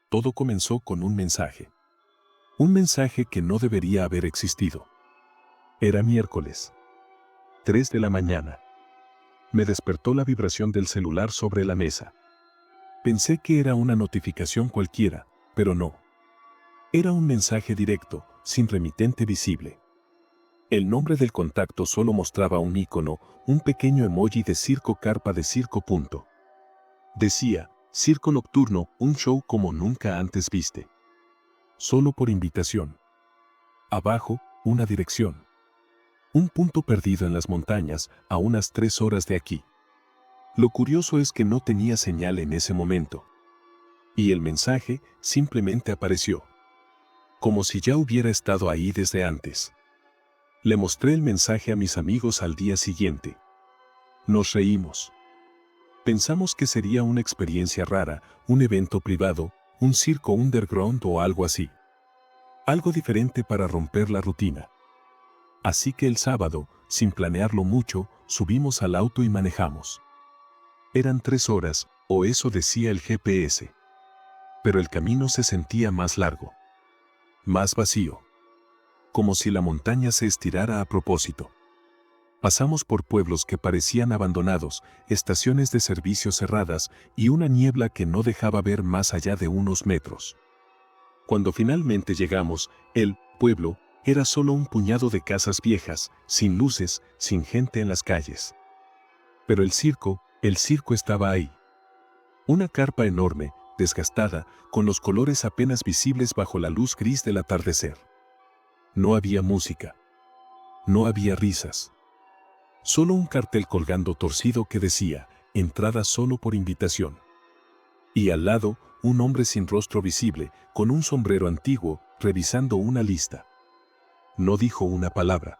todo comenzó con un mensaje. Un mensaje que no debería haber existido. Era miércoles. 3 de la mañana. Me despertó la vibración del celular sobre la mesa. Pensé que era una notificación cualquiera, pero no. Era un mensaje directo, sin remitente visible. El nombre del contacto solo mostraba un icono, un pequeño emoji de circo, carpa de circo. Decía, circo nocturno, un show como nunca antes viste. Solo por invitación. Abajo, una dirección. Un punto perdido en las montañas, a unas 3 horas de aquí. Lo curioso es que no tenía señal en ese momento. Y el mensaje simplemente apareció. Como si ya hubiera estado ahí desde antes. Le mostré el mensaje a mis amigos al día siguiente. Nos reímos. Pensamos que sería una experiencia rara, un evento privado, un circo underground o algo así. Algo diferente para romper la rutina. Así que el sábado, sin planearlo mucho, subimos al auto y manejamos. Eran 3 horas, o eso decía el GPS. Pero el camino se sentía más largo. Más vacío. Como si la montaña se estirara a propósito. Pasamos por pueblos que parecían abandonados, estaciones de servicio cerradas y una niebla que no dejaba ver más allá de unos metros. Cuando finalmente llegamos, el pueblo era solo un puñado de casas viejas, sin luces, sin gente en las calles. Pero el circo estaba ahí. Una carpa enorme, desgastada, con los colores apenas visibles bajo la luz gris del atardecer. No había música. No había risas. Solo un cartel colgando torcido que decía, entrada solo por invitación. Y al lado, un hombre sin rostro visible, con un sombrero antiguo, revisando una lista. No dijo una palabra.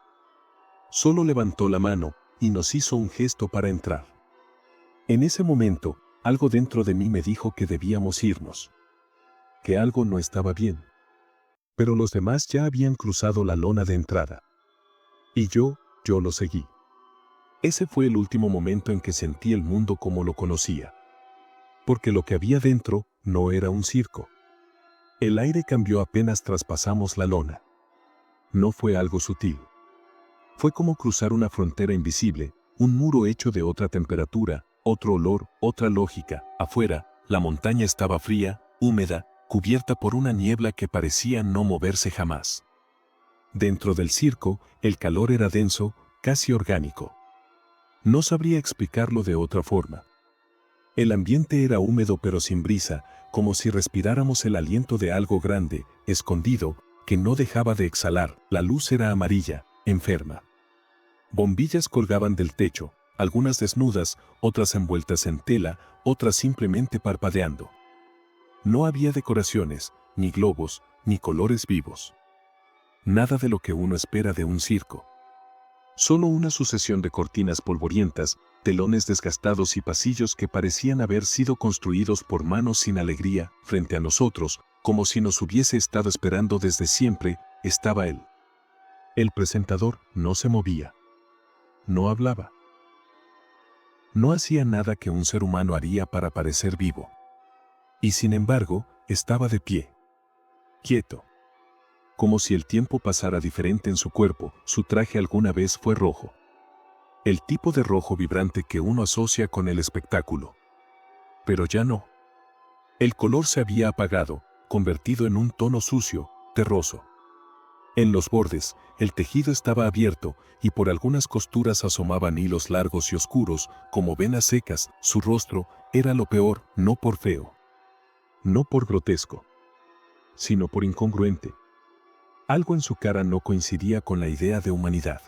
Solo levantó la mano y nos hizo un gesto para entrar. En ese momento, algo dentro de mí me dijo que debíamos irnos. Que algo no estaba bien. Pero los demás ya habían cruzado la lona de entrada. Y yo lo seguí. Ese fue el último momento en que sentí el mundo como lo conocía. Porque lo que había dentro no era un circo. El aire cambió apenas traspasamos la lona. No fue algo sutil. Fue como cruzar una frontera invisible, un muro hecho de otra temperatura, otro olor, otra lógica. Afuera, la montaña estaba fría, húmeda, cubierta por una niebla que parecía no moverse jamás. Dentro del circo, el calor era denso, casi orgánico. No sabría explicarlo de otra forma. El ambiente era húmedo pero sin brisa, como si respiráramos el aliento de algo grande, escondido, que no dejaba de exhalar. La luz era amarilla, enferma. Bombillas colgaban del techo, algunas desnudas, otras envueltas en tela, otras simplemente parpadeando. No había decoraciones, ni globos, ni colores vivos. Nada de lo que uno espera de un circo. Solo una sucesión de cortinas polvorientas, telones desgastados y pasillos que parecían haber sido construidos por manos sin alegría. Frente a nosotros, como si nos hubiese estado esperando desde siempre, estaba él. El presentador no se movía. No hablaba. No hacía nada que un ser humano haría para parecer vivo. Y sin embargo, estaba de pie. Quieto. Como si el tiempo pasara diferente en su cuerpo. Su traje alguna vez fue rojo. El tipo de rojo vibrante que uno asocia con el espectáculo. Pero ya no. El color se había apagado, convertido en un tono sucio, terroso. En los bordes, el tejido estaba abierto, y por algunas costuras asomaban hilos largos y oscuros, como venas secas. Su rostro era lo peor, no por feo. No por grotesco. Sino por incongruente. Algo en su cara no coincidía con la idea de humanidad.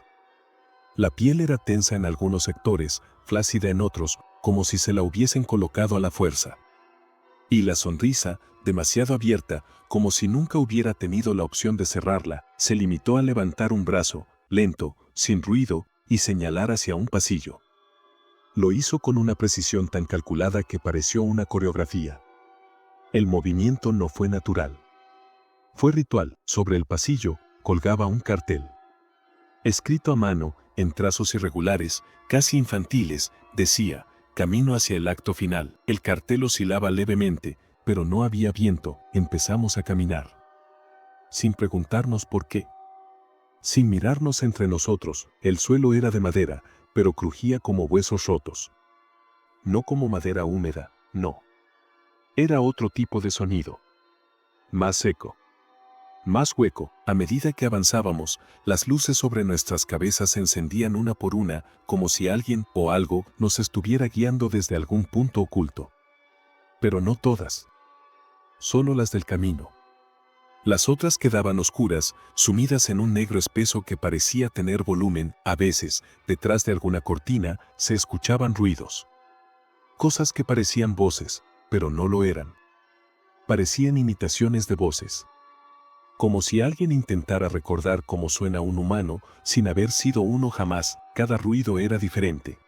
La piel era tensa en algunos sectores, flácida en otros, como si se la hubiesen colocado a la fuerza. Y la sonrisa, demasiado abierta, como si nunca hubiera tenido la opción de cerrarla, se limitó a levantar un brazo, lento, sin ruido, y señalar hacia un pasillo. Lo hizo con una precisión tan calculada que pareció una coreografía. El movimiento no fue natural. Fue ritual. Sobre el pasillo, colgaba un cartel. Escrito a mano, en trazos irregulares, casi infantiles, decía, camino hacia el acto final. El cartel oscilaba levemente, pero no había viento. Empezamos a caminar. Sin preguntarnos por qué. Sin mirarnos entre nosotros. El suelo era de madera, pero crujía como huesos rotos. No como madera húmeda, no. Era otro tipo de sonido. Más seco. Más hueco. A medida que avanzábamos, las luces sobre nuestras cabezas se encendían una por una, como si alguien o algo nos estuviera guiando desde algún punto oculto. Pero no todas. Solo las del camino. Las otras quedaban oscuras, sumidas en un negro espeso que parecía tener volumen. A veces, detrás de alguna cortina, se escuchaban ruidos. Cosas que parecían voces, pero no lo eran. Parecían imitaciones de voces. Como si alguien intentara recordar cómo suena un humano, sin haber sido uno jamás. Cada ruido era diferente.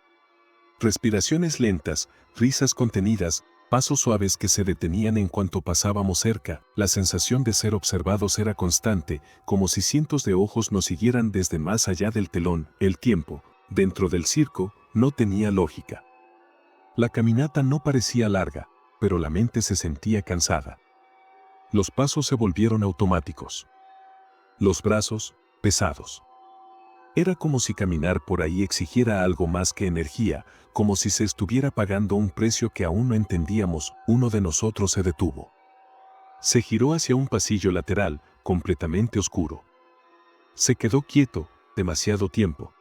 Respiraciones lentas, risas contenidas, pasos suaves que se detenían en cuanto pasábamos cerca. La sensación de ser observados era constante, como si cientos de ojos nos siguieran desde más allá del telón. El tiempo, dentro del circo, no tenía lógica. La caminata no parecía larga, pero la mente se sentía cansada. Los pasos se volvieron automáticos. Los brazos, pesados. Era como si caminar por ahí exigiera algo más que energía, como si se estuviera pagando un precio que aún no entendíamos. Uno de nosotros se detuvo. Se giró hacia un pasillo lateral, completamente oscuro. Se quedó quieto, demasiado tiempo.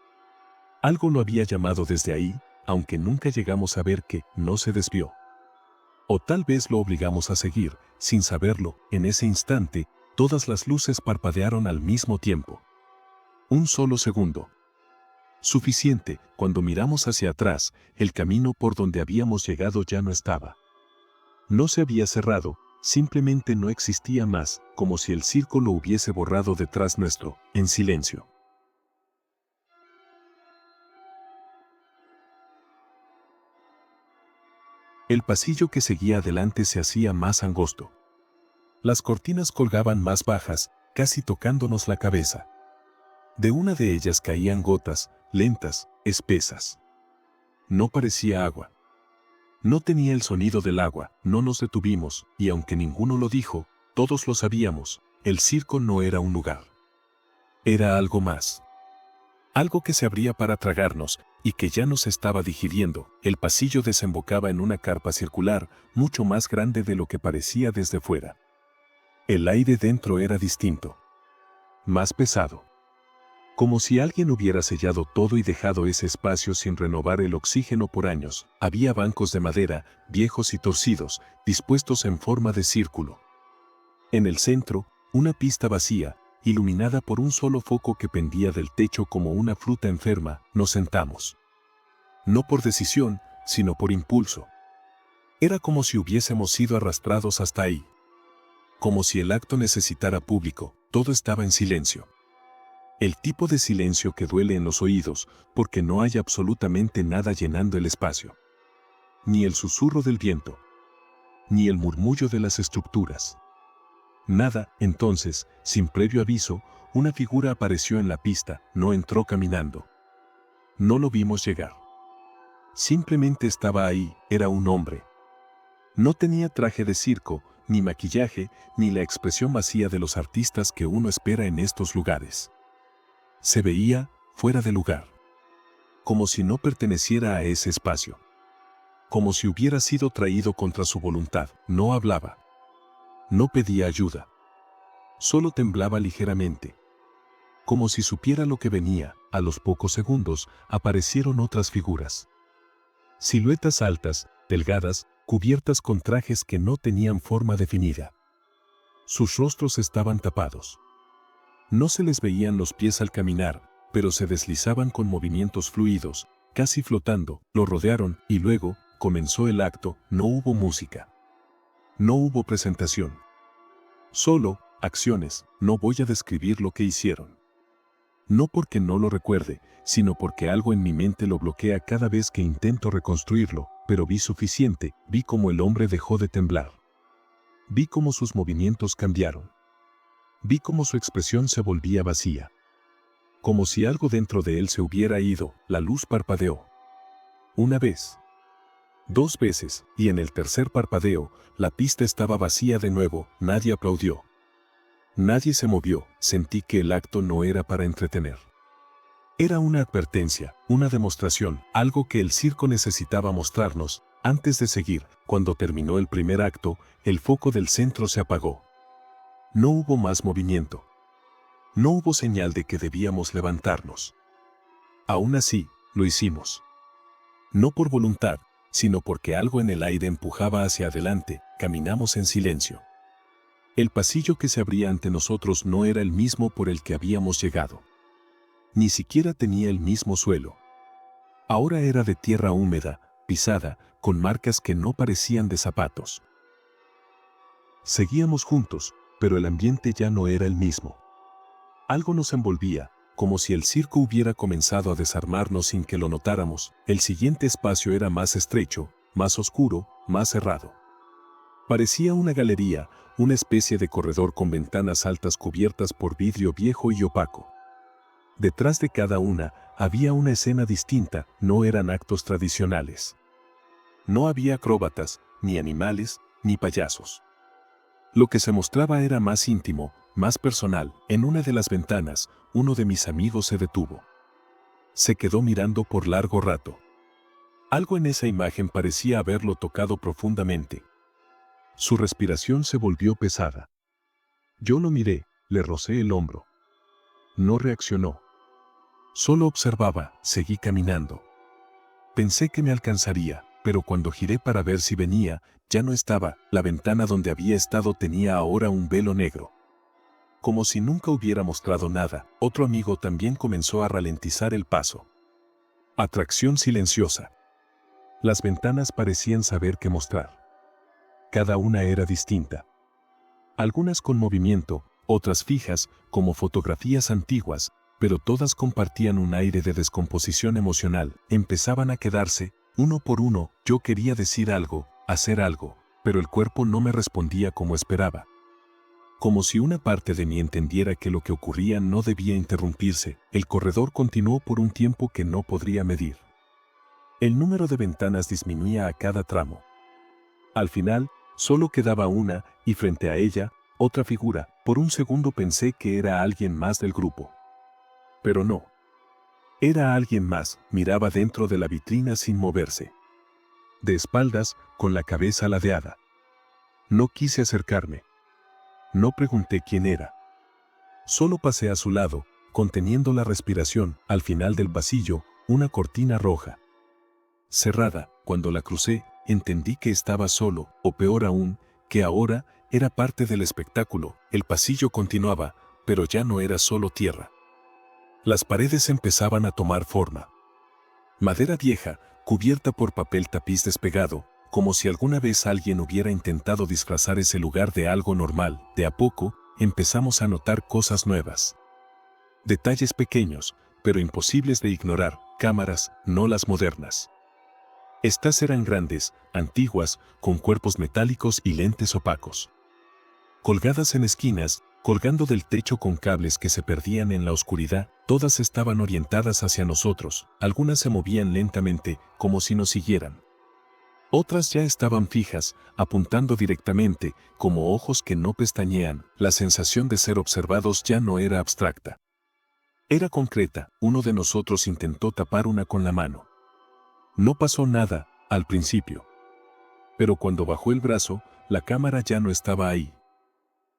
Algo lo había llamado desde ahí, aunque nunca llegamos a ver que no se desvió. O tal vez lo obligamos a seguir, sin saberlo. En ese instante, todas las luces parpadearon al mismo tiempo. Un solo segundo. Suficiente. Cuando miramos hacia atrás, el camino por donde habíamos llegado ya no estaba. No se había cerrado, simplemente no existía más, como si el circo lo hubiese borrado detrás nuestro, en silencio. El pasillo que seguía adelante se hacía más angosto. Las cortinas colgaban más bajas, casi tocándonos la cabeza. De una de ellas caían gotas, lentas, espesas. No parecía agua. No tenía el sonido del agua. No nos detuvimos, y aunque ninguno lo dijo, todos lo sabíamos, el circo no era un lugar. Era algo más. Algo que se abría para tragarnos, y que ya nos estaba digiriendo. El pasillo desembocaba en una carpa circular, mucho más grande de lo que parecía desde fuera. El aire dentro era distinto. Más pesado. Como si alguien hubiera sellado todo y dejado ese espacio sin renovar el oxígeno por años. Había bancos de madera, viejos y torcidos, dispuestos en forma de círculo. En el centro, una pista vacía, iluminada por un solo foco que pendía del techo como una fruta enferma. Nos sentamos. No por decisión, sino por impulso. Era como si hubiésemos sido arrastrados hasta ahí. Como si el acto necesitara público. Todo estaba en silencio. El tipo de silencio que duele en los oídos, porque no hay absolutamente nada llenando el espacio. Ni el susurro del viento. Ni el murmullo de las estructuras. Nada. Entonces, sin previo aviso, una figura apareció en la pista. No entró caminando. No lo vimos llegar. Simplemente estaba ahí. Era un hombre. No tenía traje de circo, ni maquillaje, ni la expresión vacía de los artistas que uno espera en estos lugares. Se veía fuera de lugar. Como si no perteneciera a ese espacio. Como si hubiera sido traído contra su voluntad. No hablaba. No pedía ayuda. Solo temblaba ligeramente. Como si supiera lo que venía. A los pocos segundos, aparecieron otras figuras. Siluetas altas, delgadas, cubiertas con trajes que no tenían forma definida. Sus rostros estaban tapados. No se les veían los pies al caminar, pero se deslizaban con movimientos fluidos, casi flotando. Lo rodearon, y luego, comenzó el acto. No hubo música. No hubo presentación. Solo, acciones. No voy a describir lo que hicieron. No porque no lo recuerde, sino porque algo en mi mente lo bloquea cada vez que intento reconstruirlo, pero vi suficiente. Vi cómo el hombre dejó de temblar. Vi cómo sus movimientos cambiaron. Vi cómo su expresión se volvía vacía. Como si algo dentro de él se hubiera ido. La luz parpadeó. Una vez. 2 veces, y en el tercer parpadeo, la pista estaba vacía de nuevo, nadie aplaudió. Nadie se movió, sentí que el acto no era para entretener. Era una advertencia, una demostración, algo que el circo necesitaba mostrarnos. Antes de seguir, cuando terminó el primer acto, el foco del centro se apagó. No hubo más movimiento. No hubo señal de que debíamos levantarnos. Aún así, lo hicimos. No por voluntad, sino porque algo en el aire empujaba hacia adelante, caminamos en silencio. El pasillo que se abría ante nosotros no era el mismo por el que habíamos llegado. Ni siquiera tenía el mismo suelo. Ahora era de tierra húmeda, pisada, con marcas que no parecían de zapatos. Seguíamos juntos, pero el ambiente ya no era el mismo. Algo nos envolvía, como si el circo hubiera comenzado a desarmarnos sin que lo notáramos. El siguiente espacio era más estrecho, más oscuro, más cerrado. Parecía una galería, una especie de corredor con ventanas altas cubiertas por vidrio viejo y opaco. Detrás de cada una había una escena distinta, no eran actos tradicionales. No había acróbatas, ni animales, ni payasos. Lo que se mostraba era más íntimo, más personal. En una de las ventanas, uno de mis amigos se detuvo. Se quedó mirando por largo rato. Algo en esa imagen parecía haberlo tocado profundamente. Su respiración se volvió pesada. Yo lo miré, le rocé el hombro. No reaccionó. Solo observaba, seguí caminando. Pensé que me alcanzaría, pero cuando giré para ver si venía, ya no estaba. La ventana donde había estado tenía ahora un velo negro. Como si nunca hubiera mostrado nada, otro amigo también comenzó a ralentizar el paso. Atracción silenciosa. Las ventanas parecían saber qué mostrar. Cada una era distinta. Algunas con movimiento, otras fijas, como fotografías antiguas, pero todas compartían un aire de descomposición emocional. Empezaban a quedarse, uno por uno. Yo quería decir algo, hacer algo, pero el cuerpo no me respondía como esperaba. Como si una parte de mí entendiera que lo que ocurría no debía interrumpirse, el corredor continuó por un tiempo que no podría medir. El número de ventanas disminuía a cada tramo. Al final, solo quedaba una, y frente a ella, otra figura. Por un segundo pensé que era alguien más del grupo. Pero no. Era alguien más, miraba dentro de la vitrina sin moverse. De espaldas, con la cabeza ladeada. No quise acercarme. No pregunté quién era. Solo pasé a su lado, conteniendo la respiración. Al final del pasillo, una cortina roja. Cerrada, cuando la crucé, entendí que estaba solo, o peor aún, que ahora era parte del espectáculo. El pasillo continuaba, pero ya no era solo tierra. Las paredes empezaban a tomar forma. Madera vieja, cubierta por papel tapiz despegado, como si alguna vez alguien hubiera intentado disfrazar ese lugar de algo normal. De a poco, empezamos a notar cosas nuevas. Detalles pequeños, pero imposibles de ignorar. Cámaras, no las modernas. Estas eran grandes, antiguas, con cuerpos metálicos y lentes opacos. Colgadas en esquinas, colgando del techo con cables que se perdían en la oscuridad, todas estaban orientadas hacia nosotros. Algunas se movían lentamente, como si nos siguieran. Otras ya estaban fijas, apuntando directamente, como ojos que no pestañean. La sensación de ser observados ya no era abstracta. Era concreta. Uno de nosotros intentó tapar una con la mano. No pasó nada, al principio. Pero cuando bajó el brazo, la cámara ya no estaba ahí.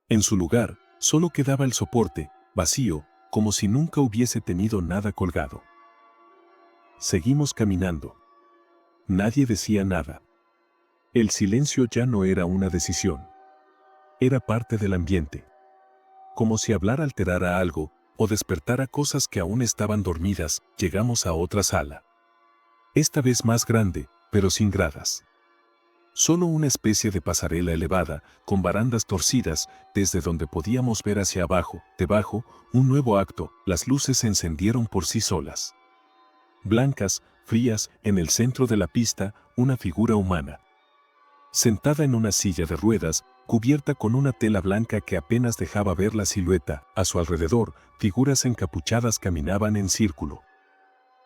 En su lugar, solo quedaba el soporte, vacío, como si nunca hubiese tenido nada colgado. Seguimos caminando. Nadie decía nada. El silencio ya no era una decisión. Era parte del ambiente. Como si hablar alterara algo, o despertara cosas que aún estaban dormidas. Llegamos a otra sala. Esta vez más grande, pero sin gradas. Solo una especie de pasarela elevada, con barandas torcidas, desde donde podíamos ver hacia abajo. Debajo, un nuevo acto. Las luces se encendieron por sí solas. Blancas, frías, en el centro de la pista, una figura humana. Sentada en una silla de ruedas, cubierta con una tela blanca que apenas dejaba ver la silueta. A su alrededor, figuras encapuchadas caminaban en círculo.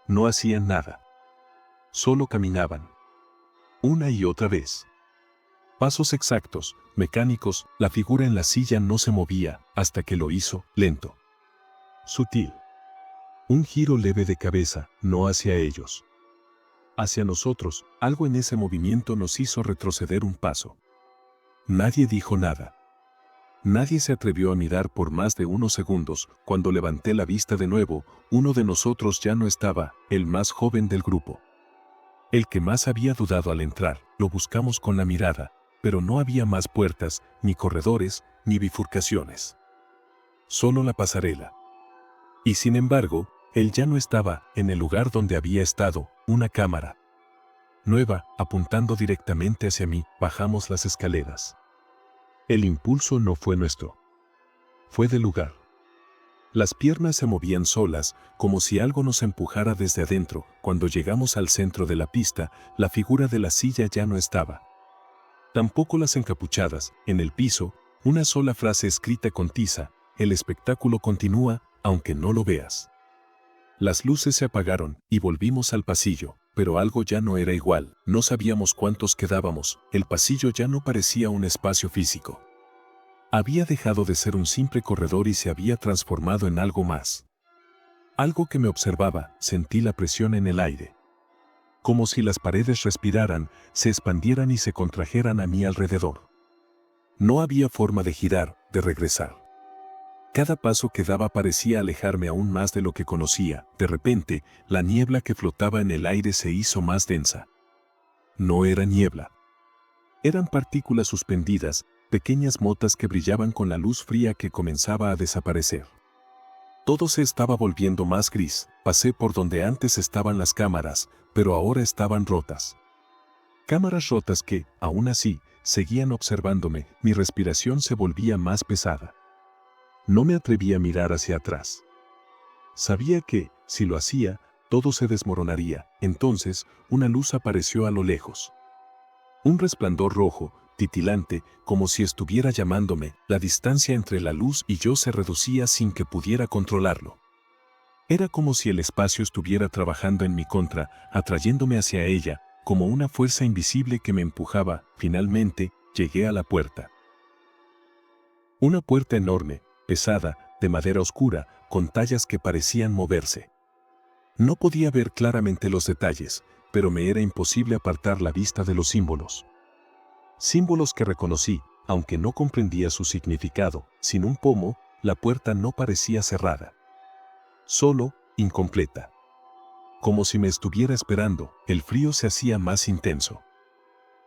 No hacían nada. Solo caminaban. una y otra vez. Pasos exactos, mecánicos, la figura en la silla no se movía, hasta que lo hizo, lento. Sutil. Un giro leve de cabeza, no hacia ellos. Hacia nosotros, algo en ese movimiento nos hizo retroceder un paso. Nadie dijo nada. Nadie se atrevió a mirar por más de unos segundos. Cuando levanté la vista de nuevo, uno de nosotros ya no estaba, el más joven del grupo. El que más había dudado al entrar, lo buscamos con la mirada, pero no había más puertas, ni corredores, ni bifurcaciones. Solo la pasarela. Y sin embargo, él ya no estaba en el lugar donde había estado, una cámara nueva, apuntando directamente hacia mí. Bajamos las escaleras. El impulso no fue nuestro. Fue del lugar. Las piernas se movían solas, como si algo nos empujara desde adentro. Cuando llegamos al centro de la pista, la figura de la silla ya no estaba. Tampoco las encapuchadas. En el piso, una sola frase escrita con tiza: el espectáculo continúa, aunque no lo veas. Las luces se apagaron y volvimos al pasillo, pero algo ya no era igual. No sabíamos cuántos quedábamos. El pasillo ya no parecía un espacio físico. Había dejado de ser un simple corredor y se había transformado en algo más. Algo que me observaba. Sentí la presión en el aire. Como si las paredes respiraran, se expandieran y se contrajeran a mi alrededor. No había forma de girar, de regresar. Cada paso que daba parecía alejarme aún más de lo que conocía. De repente, la niebla que flotaba en el aire se hizo más densa. No era niebla. Eran partículas suspendidas, pequeñas motas que brillaban con la luz fría que comenzaba a desaparecer. Todo se estaba volviendo más gris. Pasé por donde antes estaban las cámaras, pero ahora estaban rotas. Cámaras rotas que, aún así, seguían observándome. Mi respiración se volvía más pesada. No me atreví a mirar hacia atrás. Sabía que, si lo hacía, todo se desmoronaría. Entonces, una luz apareció a lo lejos. Un resplandor rojo, titilante, como si estuviera llamándome. La distancia entre la luz y yo se reducía sin que pudiera controlarlo. Era como si el espacio estuviera trabajando en mi contra, atrayéndome hacia ella, como una fuerza invisible que me empujaba. Finalmente, llegué a la puerta. Una puerta enorme, pesada, de madera oscura, con tallas que parecían moverse. No podía ver claramente los detalles, pero me era imposible apartar la vista de los símbolos. Símbolos que reconocí, aunque no comprendía su significado. Sin un pomo, la puerta no parecía cerrada. Solo, incompleta. Como si me estuviera esperando. El frío se hacía más intenso.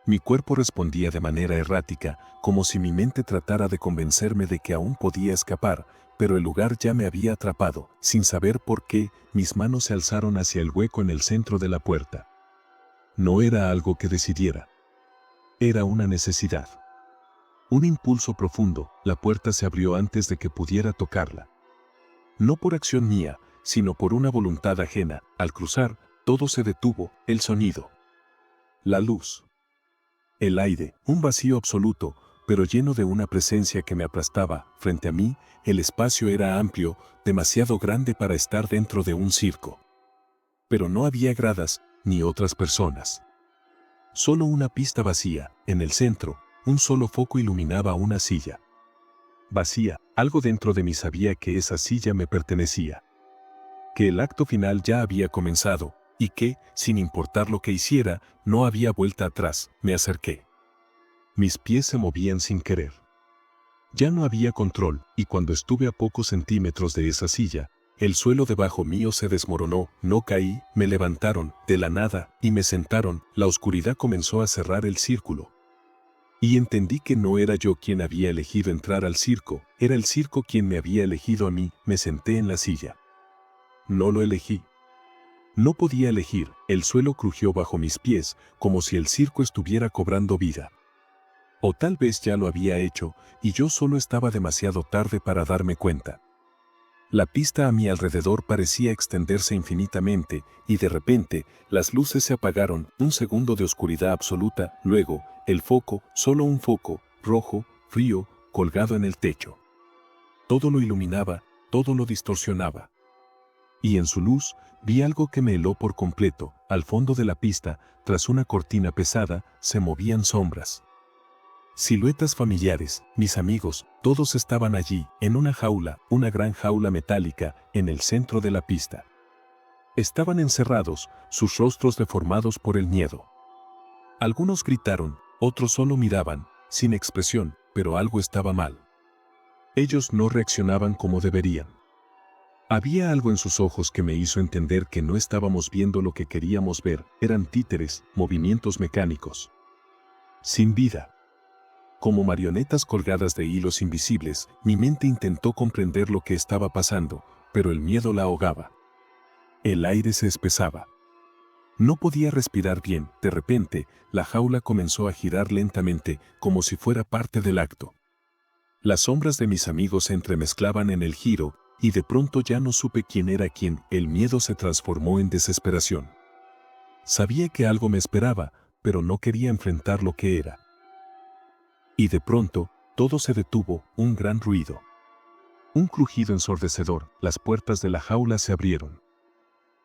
Mi cuerpo respondía de manera errática, como si mi mente tratara de convencerme de que aún podía escapar, pero el lugar ya me había atrapado. Sin saber por qué, mis manos se alzaron hacia el hueco en el centro de la puerta. No era algo que decidiera. Era una necesidad. Un impulso profundo. La puerta se abrió antes de que pudiera tocarla. No por acción mía, sino por una voluntad ajena. Al cruzar, todo se detuvo: el sonido, la luz, el aire, un vacío absoluto, pero lleno de una presencia que me aplastaba. Frente a mí, el espacio era amplio, demasiado grande para estar dentro de un circo. Pero no había gradas, ni otras personas. Solo una pista vacía. En el centro, un solo foco iluminaba una silla. Vacía. Algo dentro de mí sabía que esa silla me pertenecía. Que el acto final ya había comenzado, y que, sin importar lo que hiciera, no había vuelta atrás. Me acerqué. Mis pies se movían sin querer. Ya no había control, y cuando estuve a pocos centímetros de esa silla, el suelo debajo mío se desmoronó. No caí, me levantaron, de la nada, y me sentaron. La oscuridad comenzó a cerrar el círculo. Y entendí que no era yo quien había elegido entrar al circo, era el circo quien me había elegido a mí. Me senté en la silla. No lo elegí. No podía elegir. El suelo crujió bajo mis pies, como si el circo estuviera cobrando vida. O tal vez ya lo había hecho, y yo solo estaba demasiado tarde para darme cuenta. La pista a mi alrededor parecía extenderse infinitamente, y de repente, las luces se apagaron. Un segundo de oscuridad absoluta. Luego, el foco, solo un foco, rojo, frío, colgado en el techo. Todo lo iluminaba, todo lo distorsionaba. Y en su luz, vi algo que me heló por completo. Al fondo de la pista, tras una cortina pesada, se movían sombras. Siluetas familiares, mis amigos, todos estaban allí, en una jaula, una gran jaula metálica, en el centro de la pista. Estaban encerrados, sus rostros deformados por el miedo. Algunos gritaron, otros solo miraban, sin expresión, pero algo estaba mal. Ellos no reaccionaban como deberían. Había algo en sus ojos que me hizo entender que no estábamos viendo lo que queríamos ver, eran títeres, movimientos mecánicos. Sin vida. Como marionetas colgadas de hilos invisibles, mi mente intentó comprender lo que estaba pasando, pero el miedo la ahogaba. El aire se espesaba. No podía respirar bien. De repente, la jaula comenzó a girar lentamente, como si fuera parte del acto. Las sombras de mis amigos se entremezclaban en el giro, y de pronto ya no supe quién era quién. El miedo se transformó en desesperación. Sabía que algo me esperaba, pero no quería enfrentar lo que era. Y de pronto, todo se detuvo, un gran ruido. Un crujido ensordecedor, las puertas de la jaula se abrieron.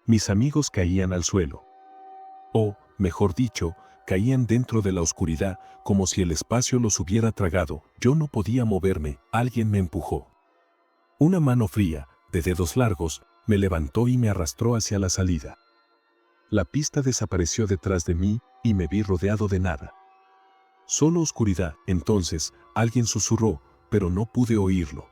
Mis amigos caían al suelo. O, mejor dicho, caían dentro de la oscuridad, como si el espacio los hubiera tragado. Yo no podía moverme, alguien me empujó. Una mano fría, de dedos largos, me levantó y me arrastró hacia la salida. La pista desapareció detrás de mí, y me vi rodeado de nada. Solo oscuridad. Entonces, alguien susurró, pero no pude oírlo.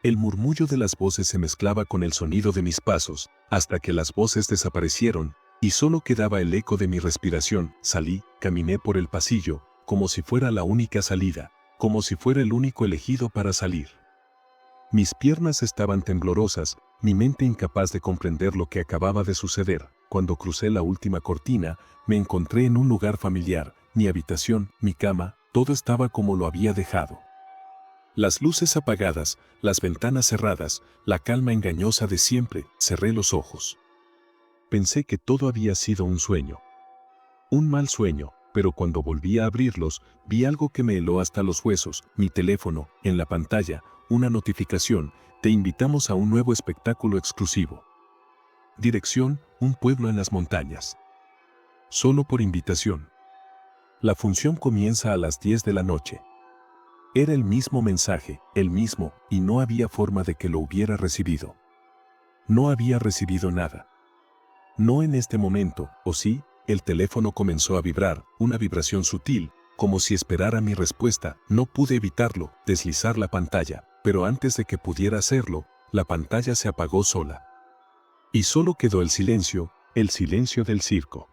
El murmullo de las voces se mezclaba con el sonido de mis pasos, hasta que las voces desaparecieron, y solo quedaba el eco de mi respiración. Salí, caminé por el pasillo, como si fuera la única salida, como si fuera el único elegido para salir. Mis piernas estaban temblorosas, mi mente incapaz de comprender lo que acababa de suceder. Cuando crucé la última cortina, me encontré en un lugar familiar, mi habitación, mi cama, todo estaba como lo había dejado. Las luces apagadas, las ventanas cerradas, la calma engañosa de siempre. Cerré los ojos. Pensé que todo había sido un sueño. Un mal sueño, pero cuando volví a abrirlos, vi algo que me heló hasta los huesos. Mi teléfono, en la pantalla, una notificación: te invitamos a un nuevo espectáculo exclusivo. Dirección: un pueblo en las montañas. Solo por invitación. La función comienza a las 10 de la noche. Era el mismo mensaje, el mismo, y no había forma de que lo hubiera recibido. No había recibido nada. No en este momento, ¿o sí? El teléfono comenzó a vibrar, una vibración sutil, como si esperara mi respuesta. No pude evitarlo, deslizar la pantalla, pero antes de que pudiera hacerlo, la pantalla se apagó sola. Y solo quedó el silencio del circo.